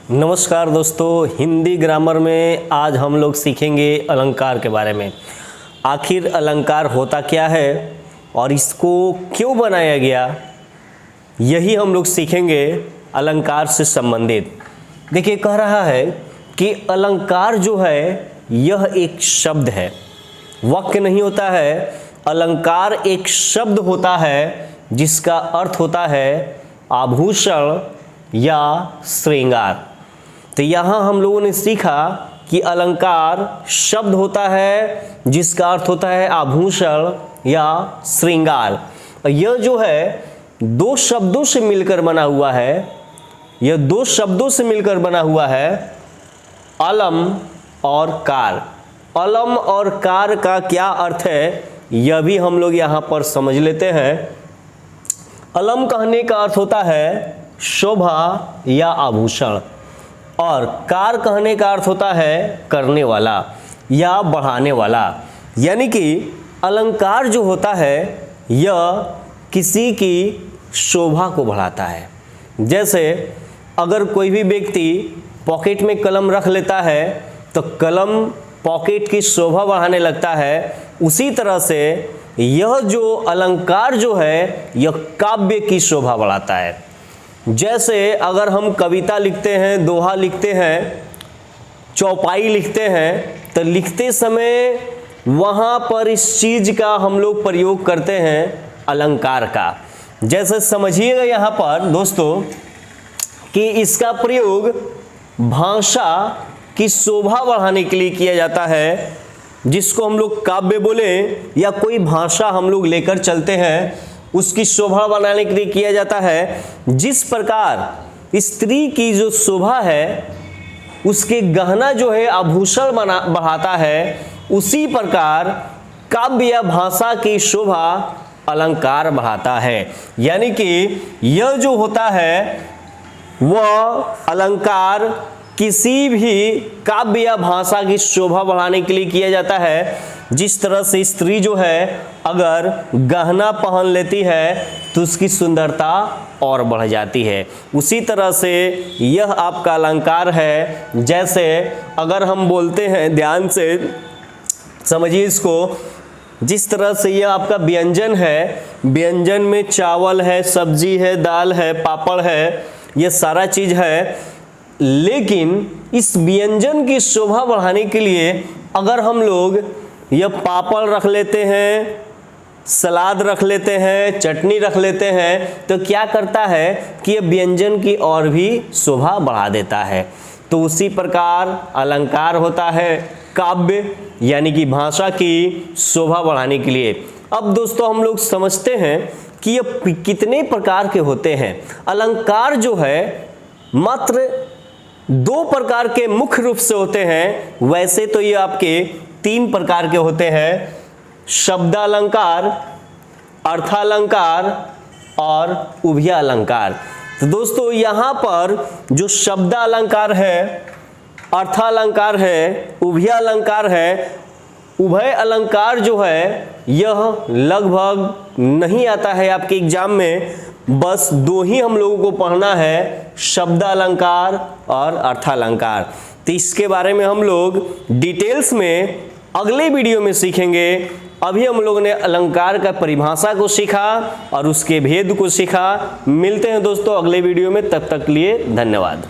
नमस्कार दोस्तों, हिंदी ग्रामर में आज हम लोग सीखेंगे अलंकार के बारे में। आखिर अलंकार होता क्या है और इसको क्यों बनाया गया, यही हम लोग सीखेंगे अलंकार से संबंधित। देखिए, कह रहा है कि अलंकार जो है यह एक शब्द है, वाक्य नहीं होता है। अलंकार एक शब्द होता है जिसका अर्थ होता है आभूषण या श्रृंगार। तो यहाँ हम लोगों ने सीखा कि अलंकार शब्द होता है जिसका अर्थ होता है आभूषण या श्रृंगार। यह जो है दो शब्दों से मिलकर बना हुआ है, यह दो शब्दों से मिलकर बना हुआ है, अलम और कार। अलम और कार का क्या अर्थ है यह भी हम लोग यहाँ पर समझ लेते हैं। अलम कहने का अर्थ होता है शोभा या आभूषण, और कार कहने का अर्थ होता है करने वाला या बढ़ाने वाला। यानी कि अलंकार जो होता है यह किसी की शोभा को बढ़ाता है। जैसे अगर कोई भी व्यक्ति पॉकेट में कलम रख लेता है तो कलम पॉकेट की शोभा बढ़ाने लगता है, उसी तरह से यह जो अलंकार जो है यह काव्य की शोभा बढ़ाता है। जैसे अगर हम कविता लिखते हैं, दोहा लिखते हैं, चौपाई लिखते हैं, तो लिखते समय वहाँ पर इस चीज़ का हम लोग प्रयोग करते हैं अलंकार का। जैसे समझिएगा यहाँ पर दोस्तों कि इसका प्रयोग भाषा की शोभा बढ़ाने के लिए किया जाता है, जिसको हम लोग काव्य बोले या कोई भाषा हम लोग लेकर चलते हैं उसकी शोभा बनाने के लिए किया जाता है। जिस प्रकार स्त्री की जो शोभा है उसके गहना जो है आभूषण बढ़ाता है, उसी प्रकार काव्य या भाषा की शोभा अलंकार बढ़ाता है। यानी कि यह जो होता है वह अलंकार किसी भी काव्य या भाषा की शोभा बढ़ाने के लिए किया जाता है। जिस तरह से स्त्री जो है अगर गहना पहन लेती है तो उसकी सुंदरता और बढ़ जाती है, उसी तरह से यह आपका अलंकार है। जैसे अगर हम बोलते हैं, ध्यान से समझिए इसको, जिस तरह से यह आपका व्यंजन है, व्यंजन में चावल है, सब्जी है, दाल है, पापड़ है, यह सारा चीज़ है। लेकिन इस व्यंजन की शोभा बढ़ाने के लिए अगर हम लोग यह पापड़ रख लेते हैं, सलाद रख लेते हैं, चटनी रख लेते हैं, तो क्या करता है कि यह व्यंजन की और भी शोभा बढ़ा देता है। तो उसी प्रकार अलंकार होता है काव्य यानी कि भाषा की शोभा बढ़ाने के लिए। अब दोस्तों हम लोग समझते हैं कि यह कितने प्रकार के होते हैं। अलंकार जो है मात्र दो प्रकार के मुख्य रूप से होते हैं। वैसे तो ये आपके तीन प्रकार के होते हैं, शब्दालंकार, अर्थालंकार और उभयालंकार। तो दोस्तों यहाँ पर जो शब्दालंकार है, अर्थालंकार है, उभयालंकार है, उभय अलंकार जो है यह लगभग नहीं आता है आपके एग्जाम में। बस दो ही हम लोगों को पढ़ना है, शब्दालंकार और अर्थालंकार। तो इसके बारे में हम लोग डिटेल्स में अगले वीडियो में सीखेंगे। अभी हम लोगों ने अलंकार का परिभाषा को सीखा और उसके भेद को सीखा। मिलते हैं दोस्तों अगले वीडियो में, तब तक के लिए धन्यवाद।